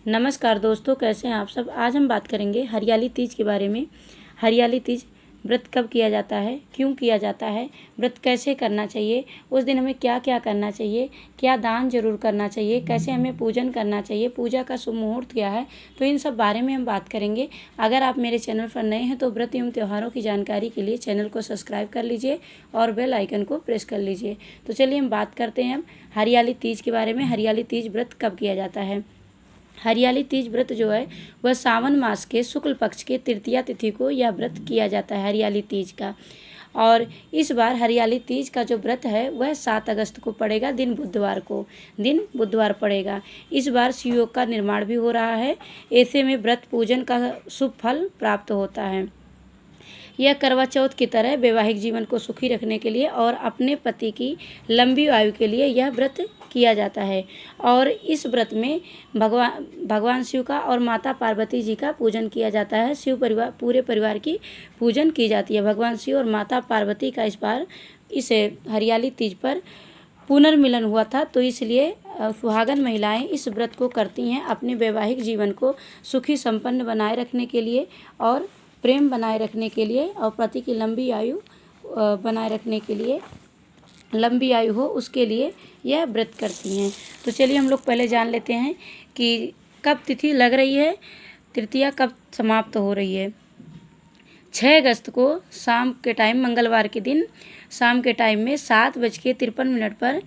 नमस्कार दोस्तों, कैसे हैं आप सब। आज हम बात करेंगे हरियाली तीज के बारे में। हरियाली तीज व्रत कब किया जाता है, क्यों किया जाता है, व्रत कैसे करना चाहिए, उस दिन हमें क्या क्या करना चाहिए, क्या दान जरूर करना चाहिए, कैसे हमें पूजन करना चाहिए, पूजा का शुभ मुहूर्त क्या है, तो इन सब बारे में हम बात करेंगे। अगर आप मेरे चैनल पर नए हैं तो व्रत एवं त्योहारों की जानकारी के लिए चैनल को सब्सक्राइब कर लीजिए और बेल आइकन को प्रेस कर लीजिए। तो चलिए हम बात करते हैं हम हरियाली तीज के बारे में। हरियाली तीज व्रत कब किया जाता है। हरियाली तीज व्रत जो है वह सावन मास के शुक्ल पक्ष के तृतीया तिथि को यह व्रत किया जाता है, हरियाली तीज का। और इस बार हरियाली तीज का जो व्रत है वह 7 अगस्त को पड़ेगा, दिन बुधवार पड़ेगा। इस बार शिवयोग का निर्माण भी हो रहा है, ऐसे में व्रत पूजन का शुभ फल प्राप्त होता है। यह करवा चौथ की तरह वैवाहिक जीवन को सुखी रखने के लिए और अपने पति की लंबी आयु के लिए यह व्रत किया जाता है। और इस व्रत में भगवान शिव का और माता पार्वती जी का पूजन किया जाता है। शिव परिवार, पूरे परिवार की पूजन की जाती है। भगवान शिव और माता पार्वती का इस बार इस हरियाली तीज पर पुनर्मिलन हुआ था, तो इसलिए सुहागन महिलाएं इस व्रत को करती हैं अपने वैवाहिक जीवन को सुखी संपन्न बनाए रखने के लिए और प्रेम बनाए रखने के लिए और पति की लंबी आयु बनाए रखने के लिए, लंबी आयु हो उसके लिए यह व्रत करती हैं। तो चलिए हम लोग पहले जान लेते हैं कि कब तिथि लग रही है, तृतीया कब समाप्त हो रही है। 6 अगस्त को शाम के टाइम, मंगलवार के दिन शाम के टाइम में 7:53 पर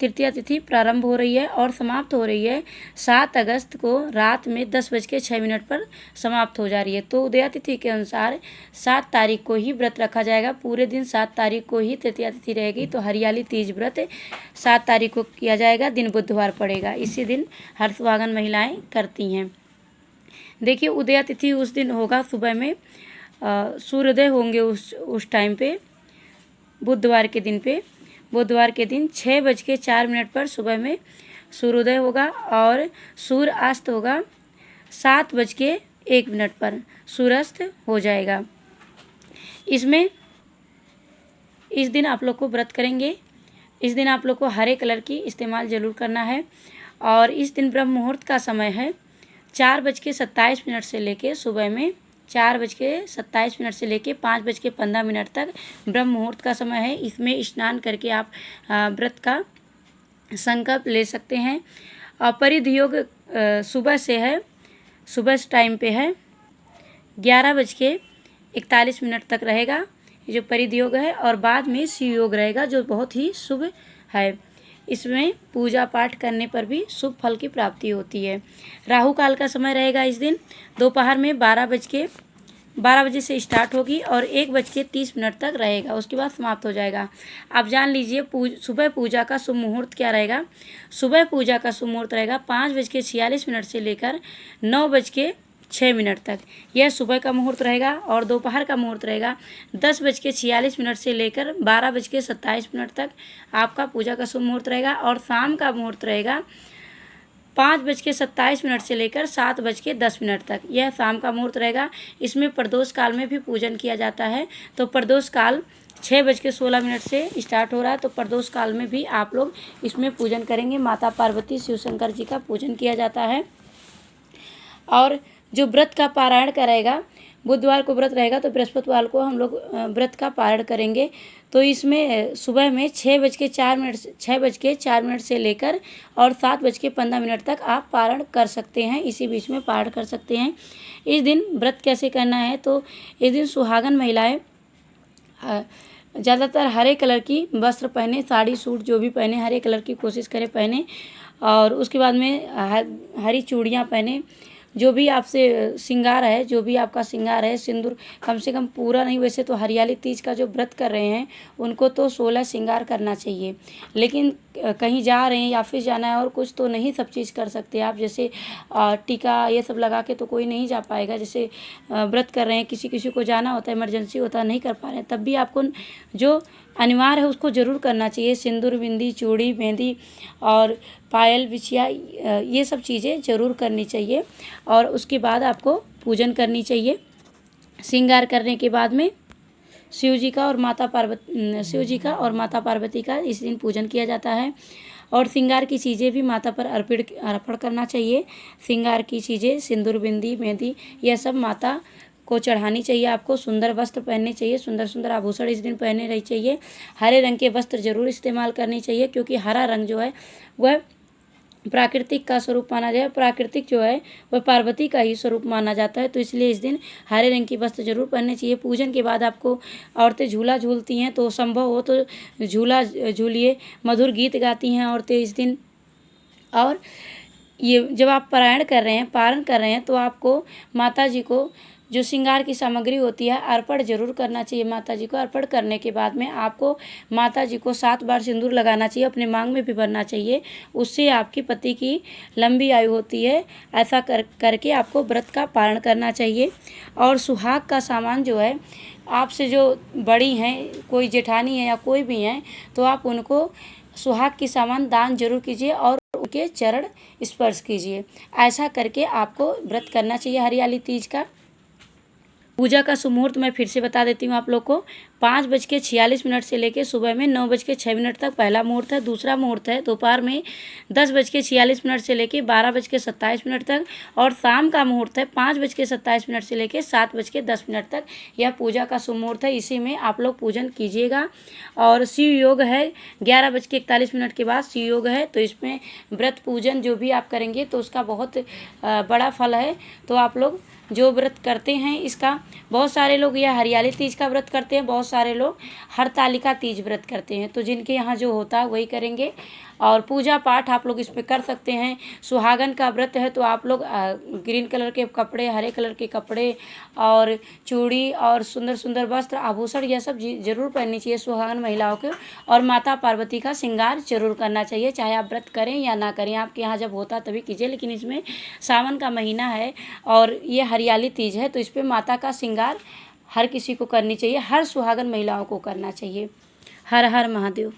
तृतीया तिथि प्रारंभ हो रही है और समाप्त हो रही है 7 अगस्त को रात में 10:06 पर समाप्त हो जा रही है। तो उदया तिथि के अनुसार 7 तारीख को ही व्रत रखा जाएगा। पूरे दिन 7 तारीख को ही तृतीया तिथि रहेगी। तो हरियाली तीज व्रत 7 तारीख को किया जाएगा, दिन बुधवार पड़ेगा। इसी दिन हर सुहागन महिलाएं करती हैं। देखिए, उदया तिथि उस दिन होगा, सुबह में सूर्योदय होंगे उस टाइम पे, बुधवार के दिन 6:04 पर सुबह में सूर्योदय होगा और सूर्य अस्त होगा 7:01 पर सूर्यास्त हो जाएगा। इस दिन आप लोग को व्रत करेंगे, इस दिन आप लोग को हरे कलर की इस्तेमाल ज़रूर करना है। और इस दिन ब्रह्म मुहूर्त का समय है 4:27 से लेके सुबह में 4:27 से लेके 5:15 तक ब्रह्म मुहूर्त का समय है। इसमें स्नान करके आप व्रत का संकल्प ले सकते हैं। और परिध योग सुबह से है, सुबह टाइम पे है 11:41 तक रहेगा ये जो परिध योग है। और बाद में शिव योग रहेगा जो बहुत ही शुभ है। इसमें पूजा पाठ करने पर भी शुभ फल की प्राप्ति होती है। राहु काल का समय रहेगा इस दिन दोपहर में 12 बजे से स्टार्ट होगी और 1:30 तक रहेगा, उसके बाद समाप्त हो जाएगा। आप जान लीजिए सुबह पूजा का शुभ मुहूर्त क्या रहेगा। सुबह पूजा का शुभ मुहूर्त रहेगा 5:46 से लेकर 9:06 तक, यह सुबह का मुहूर्त रहेगा। और दोपहर का मुहूर्त रहेगा 10:46 से लेकर 12:27 तक आपका पूजा का शुभ मुहूर्त रहेगा। और शाम का मुहूर्त रहेगा 5:27 से लेकर 7:10 तक, यह शाम का मुहूर्त रहेगा। इसमें प्रदोष काल में भी पूजन किया जाता है। तो प्रदोष काल 6:16 से स्टार्ट हो रहा है, तो प्रदोष काल में भी आप लोग इसमें पूजन करेंगे। माता पार्वती शिव शंकर जी का पूजन किया जाता है। और जो व्रत का पारायण करेगा, बुधवार को व्रत रहेगा तो बृहस्पतिवार को हम लोग व्रत का पारण करेंगे। तो इसमें सुबह में 6:04 से लेकर और 7:15 तक आप पारण कर सकते हैं, इसी बीच में पारण कर सकते हैं। इस दिन व्रत कैसे करना है, तो इस दिन सुहागन महिलाएं ज़्यादातर हरे कलर की वस्त्र पहने, साड़ी सूट जो भी पहने हरे कलर की कोशिश करें पहने। और उसके बाद में हरी चूड़ियाँ पहने। जो भी आपसे श्रृंगार है, जो भी आपका श्रृंगार है, सिंदूर कम से कम पूरा नहीं, वैसे तो हरियाली तीज का जो व्रत कर रहे हैं उनको तो 16 श्रृंगार करना चाहिए। लेकिन कहीं जा रहे हैं या फिर जाना है और कुछ, तो नहीं सब चीज़ कर सकते आप। जैसे टीका ये सब लगा के तो कोई नहीं जा पाएगा। जैसे व्रत कर रहे हैं, किसी को जाना होता है, इमरजेंसी होता है, नहीं कर पा रहे हैं, तब भी आपको जो अनिवार्य है उसको ज़रूर करना चाहिए। सिंदूर, बिंदी, चूड़ी, मेहंदी और पायल, बिछिया, ये सब चीज़ें ज़रूर करनी चाहिए। और उसके बाद आपको पूजन करनी चाहिए। श्रृंगार करने के बाद में शिव जी का और माता पार्वती का इस दिन पूजन किया जाता है। और श्रृंगार की चीज़ें भी माता पर अर्पण करना चाहिए। श्रृंगार की चीज़ें सिंदूर, बिंदी, मेहंदी, यह सब माता को चढ़ानी चाहिए। आपको सुंदर वस्त्र पहनने चाहिए, सुंदर सुंदर आभूषण इस दिन पहने रही चाहिए। हरे रंग के वस्त्र जरूर इस्तेमाल करनी चाहिए, क्योंकि हरा रंग जो है वह प्राकृतिक का स्वरूप माना जाए। प्राकृतिक जो है वह पार्वती का ही स्वरूप माना जाता है, तो इसलिए इस दिन हरे रंग की वस्त्र जरूर पहनने चाहिए। पूजन के बाद आपको औरतें झूला झूलती हैं, तो संभव हो तो झूला झूलिए। मधुर गीत गाती हैं औरतें इस दिन। और ये जब आप पारायण कर रहे हैं, पारण कर रहे हैं, तो आपको माता जी को जो श्रृंगार की सामग्री होती है अर्पण जरूर करना चाहिए। माता जी को अर्पण करने के बाद में आपको माता जी को 7 बार सिंदूर लगाना चाहिए, अपने मांग में भी भरना चाहिए। उससे आपके पति की लंबी आयु होती है। ऐसा करके आपको व्रत का पारण करना चाहिए। और सुहाग का सामान जो है, आपसे जो बड़ी हैं, कोई जेठानी है या कोई भी हैं, तो आप उनको सुहाग की सामान दान जरूर कीजिए और उनके चरण स्पर्श कीजिए। ऐसा करके आपको व्रत करना चाहिए हरियाली तीज का। पूजा का सुमुहूर्त मैं फिर से बता देती हूँ आप लोग को। 5:46 से लेकर सुबह में 9:06 तक पहला मुहूर्त है। दूसरा मुहूर्त है दोपहर में 10:46 से लेकर 12:27 तक। और शाम का मुहूर्त है 5:27 से लेकर 7:10 तक। यह पूजा का सुमुहूर्त है, इसी में आप लोग पूजन कीजिएगा। और शिव योग है 11:41 के बाद शिव योग है, तो इसमें व्रत पूजन जो भी आप करेंगे तो उसका बहुत बड़ा फल है। तो आप लोग जो व्रत करते हैं इसका, बहुत सारे लोग यह हरियाली तीज का व्रत करते हैं, बहुत सारे लोग हरतालिका तीज व्रत करते हैं। तो जिनके यहाँ जो होता है वही करेंगे। और पूजा पाठ आप लोग इसमें कर सकते हैं। सुहागन का व्रत है तो आप लोग ग्रीन कलर के कपड़े, हरे कलर के कपड़े और चूड़ी और सुंदर सुंदर वस्त्र, आभूषण, यह सब जरूर पहननी चाहिए सुहागन महिलाओं को। और माता पार्वती का श्रृंगार जरूर करना चाहिए, चाहे आप व्रत करें या ना करें। आपके यहाँ जब होता तभी कीजिए, लेकिन इसमें सावन का महीना है और ये हरियाली तीज है, तो इस पर माता का श्रृंगार हर किसी को करनी चाहिए, हर सुहागन महिलाओं को करना चाहिए। हर हर महादेव।